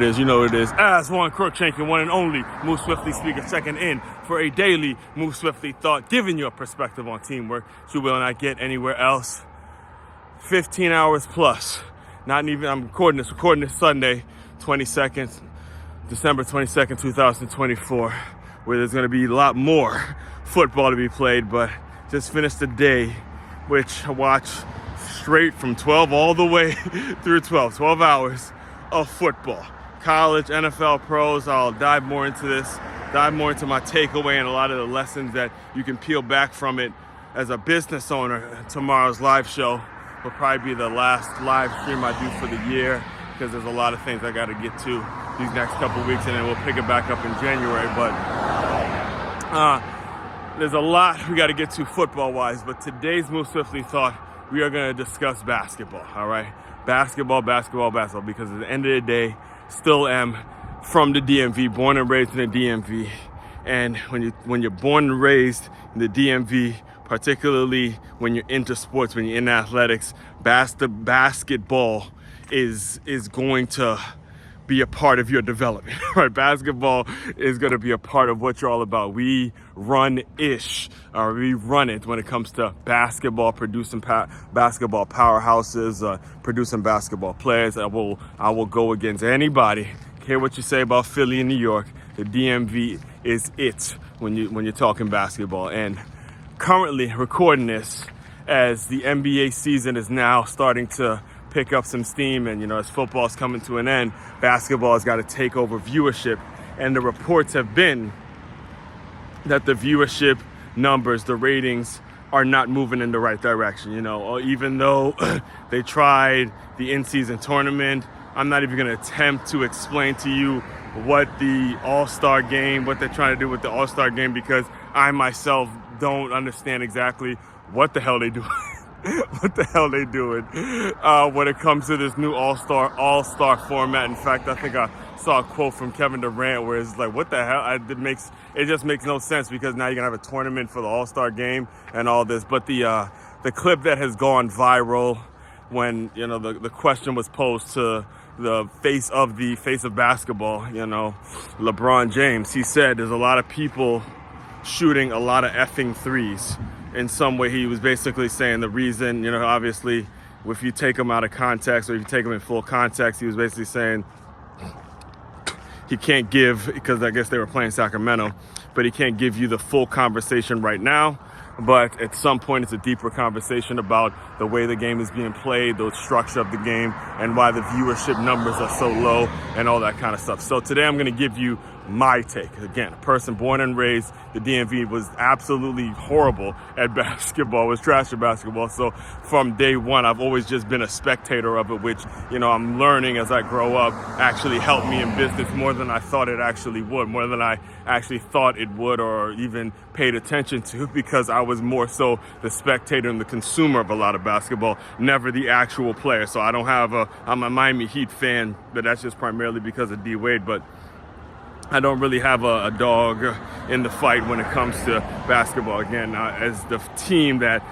It is, you know it is. As Warren Crookshank and one and only Move Swiftly speaker checking in for a daily Move Swiftly thought, giving you a perspective on teamwork you will not get anywhere else. 15 hours plus. Not even, I'm recording this Sunday, 22nd, December 22nd, 2024, where there's going to be a lot more football to be played, but just finished the day, which I watched straight from 12 all the way through 12 hours of football. College, NFL, pros. I'll dive more into this, dive more into my takeaway and a lot of the lessons that you can peel back from it as a business owner. Tomorrow's live show will probably be the last live stream I do for the year because there's a lot of things I got to get to these next couple weeks, and then we'll pick it back up in January. But there's a lot we got to get to football-wise. But today's Move Swiftly thought, we are going to discuss basketball, all right? Basketball, because at the end of the day, still am from the DMV, born and raised in the DMV. And when you're born and raised in the DMV, particularly when you're into sports, when you're in athletics, basketball is going to be a part of your development, right? Basketball is going to be a part of what you're all about. We run it when it comes to basketball, producing basketball powerhouses, producing basketball players. I will go against anybody. Care what you say about Philly and New York. The DMV is it when you're talking basketball. And currently recording this as the NBA season is now starting to pick up some steam, and as football's coming to an end, basketball has got to take over viewership. And the reports have been that the viewership numbers, the ratings, are not moving in the right direction. Even though they tried the in-season tournament, I'm not even going to attempt to explain to you what the All-Star game, what they're trying to do with the All-Star game, because I myself don't understand exactly what the hell they do. What the hell they doing when it comes to this new all-star format. In fact, I think I saw a quote from Kevin Durant where it's like, what the hell? It just makes no sense, because now you're gonna have a tournament for the all-star game and all this. But the clip that has gone viral when the question was posed to the face of basketball, LeBron James, he said there's a lot of people shooting a lot of effing threes. In some way, he was basically saying the reason, obviously, if you take him out of context or if you take him in full context, he was basically saying he can't give, because I guess they were playing Sacramento, but he can't give you the full conversation right now. But at some point, it's a deeper conversation about the way the game is being played, the structure of the game, and why the viewership numbers are so low and all that kind of stuff. So today I'm going to give you my take. Again, a person born and raised, the DMV was absolutely horrible at basketball, was trash at basketball. So from day one, I've always just been a spectator of it, which, I'm learning as I grow up, actually helped me in business more than I thought it actually would, more than I actually thought it would or even paid attention to, because I was more so the spectator and the consumer of a lot of basketball, never the actual player. So I'm a Miami Heat fan, but that's just primarily because of D. Wade. But I don't really have a dog in the fight when it comes to basketball. Again, as the team that's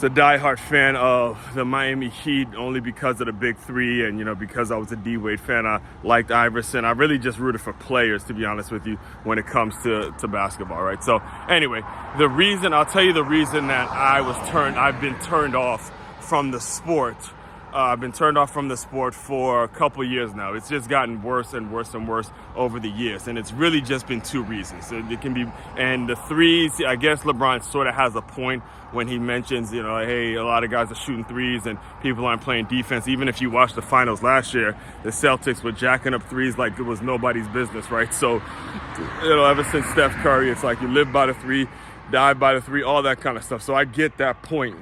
a diehard fan of the Miami Heat, only because of the big three and, because I was a D-Wade fan, I liked Iverson. I really just rooted for players, to be honest with you, when it comes to basketball, right? So anyway, I'll tell you the reason that I've been turned off from the sport. I've been turned off from the sport for a couple years now. It's just gotten worse and worse and worse over the years. And it's really just been two reasons. It can be, and the threes, I guess LeBron sort of has a point when he mentions, hey, a lot of guys are shooting threes and people aren't playing defense. Even if you watch the finals last year, the Celtics were jacking up threes like it was nobody's business, right? So, ever since Steph Curry, it's like you live by the three, die by the three, all that kind of stuff. So I get that point.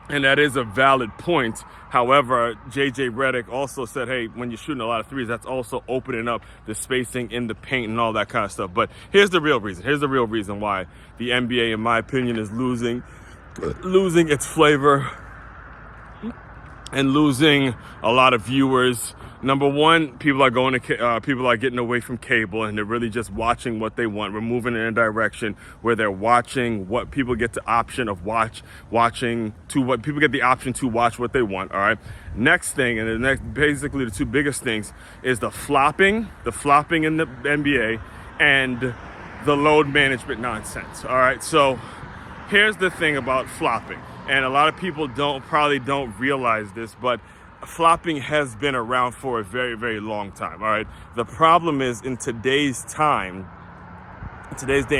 And that is a valid point. However, J.J. Redick also said, hey, when you're shooting a lot of threes, that's also opening up the spacing in the paint and all that kind of stuff. But here's the real reason. Here's the real reason why the NBA, in my opinion, is losing its flavor and losing a lot of viewers. Number one, people are getting away from cable, and they're really just watching what they want. We're moving in a direction where they're watching what people get the option of what people get the option to watch what they want. All right. Next thing, and basically the two biggest things is the flopping in the NBA and the load management nonsense. All right. So here's the thing about flopping, and a lot of people probably don't realize this, but flopping has been around for a very, very long time. All right. The problem is in today's day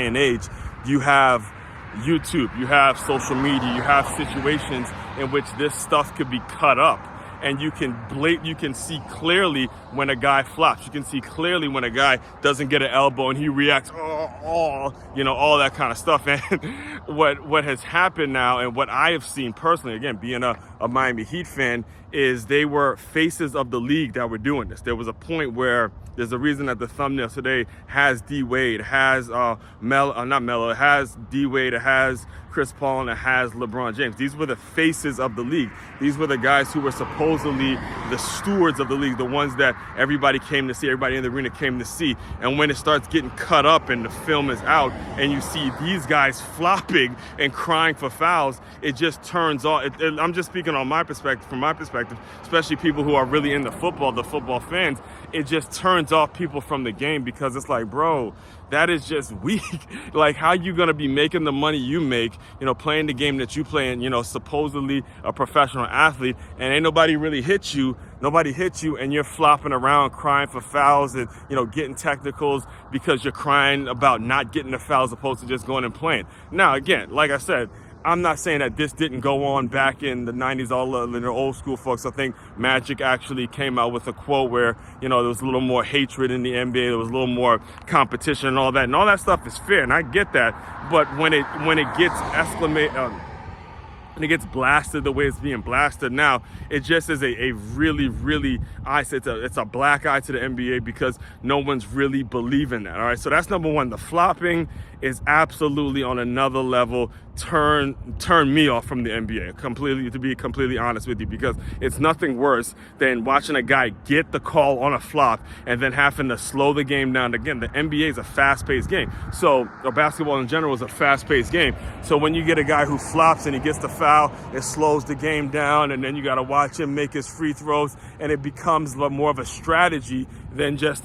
and age, you have YouTube, you have social media, you have situations in which this stuff could be cut up, and you can see clearly when a guy flops. You can see clearly when a guy doesn't get an elbow and he reacts, all that kind of stuff. And what has happened now, and what I have seen personally, again, being a Miami Heat fan, is they were faces of the league that were doing this. There was a point where there's a reason that the thumbnail today has D Wade, has it has D Wade, it has Chris Paul, and it has LeBron James. These were the faces of the league. These were the guys who were supposedly the stewards of the league, the ones that everybody came to see, everybody in the arena came to see. And when it starts getting cut up and the film is out, and you see these guys flopping and crying for fouls, it just turns off. I'm just speaking from my perspective, especially people who are really into football, the football fans. It just turns off people from the game, because it's like, bro, that is just weak. Like, how you gonna be making the money you make, playing the game that you play, and supposedly a professional athlete, and ain't nobody really hit you, and you're flopping around crying for fouls and getting technicals because you're crying about not getting the foul as opposed to just going and playing. Now, again, like I said, I'm not saying that this didn't go on back in the 90s, all the old school folks. I think Magic actually came out with a quote where, there was a little more hatred in the NBA, there was a little more competition and all that stuff is fair, and I get that. But when it gets and it gets blasted the way it's being blasted now, it just is a really, really, it's a black eye to the NBA, because no one's really believing that. All right, so that's number one. The flopping is absolutely on another level. Turn me off from the NBA completely, to be completely honest with you, because it's nothing worse than watching a guy get the call on a flop and then having to slow the game down. Again, the NBA is a fast-paced game, or basketball in general is a fast-paced game. So when you get a guy who flops and he gets the foul, it slows the game down, and then you got to watch him make his free throws, and it becomes more of a strategy than just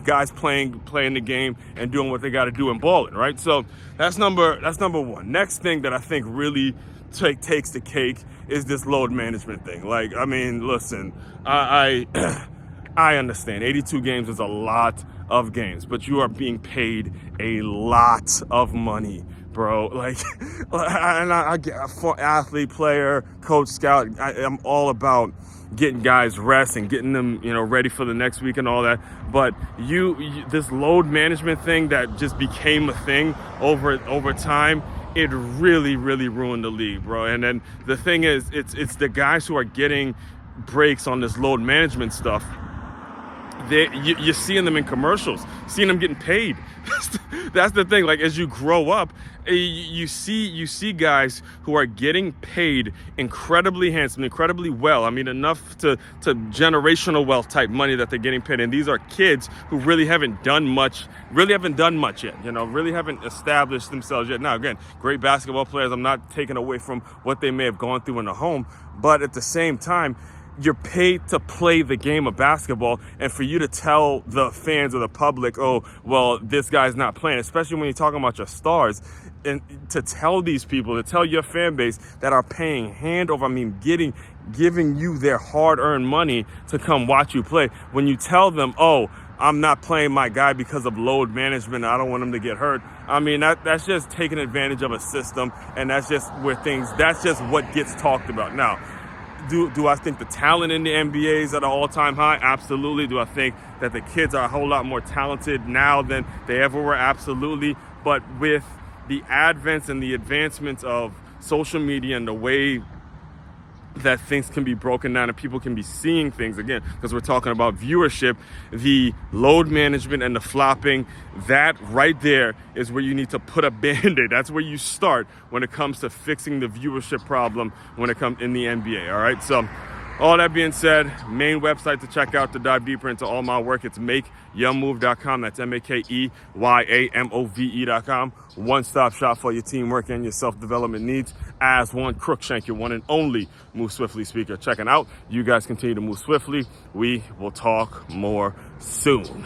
guys playing the game and doing what they got to do and balling, right? So that's number one. Next thing that I think really takes the cake is this load management thing. Like, I mean, listen, I understand 82 games is a lot of games, but you are being paid a lot of money, bro. Like, and I get for athlete, player, coach, scout, I'm all about getting guys rest and getting them, ready for the next week and all that. But this load management thing that just became a thing over time, it really, really ruined the league, bro. And then the thing is, it's the guys who are getting breaks on this load management stuff. You're seeing them in commercials, seeing them getting paid. That's the thing. Like, as you grow up, you see guys who are getting paid incredibly handsome, incredibly well. I mean, enough to generational wealth type money that they're getting paid. And these are kids who really haven't done much yet, really haven't established themselves yet. Now, again, great basketball players. I'm not taking away from what they may have gone through in the home, but at the same time, you're paid to play the game of basketball, and for you to tell the fans or the public, oh, well, this guy's not playing, especially when you're talking about your stars, and to tell these people, to tell your fan base that are paying hand over, giving you their hard-earned money to come watch you play, when you tell them, oh, I'm not playing my guy because of load management, I don't want him to get hurt. I mean, that's just taking advantage of a system, and that's just what gets talked about. Now, do I think the talent in the NBA is at an all-time high? Absolutely. Do I think that the kids are a whole lot more talented now than they ever were? Absolutely. But with the advents and the advancements of social media and the way that things can be broken down and people can be seeing things, again, because we're talking about viewership, the load management and the flopping, that right there is where you need to put a band-aid. That's where you start when it comes to fixing the viewership problem when it comes in the NBA. All right. So All that being said, main website to check out to dive deeper into all my work, it's makeyamove.com. That's MakeYamove.com. One-stop shop for your teamwork and your self-development needs. As one, Crookshank, your one and only Move Swiftly speaker. Checking out. You guys continue to move swiftly. We will talk more soon.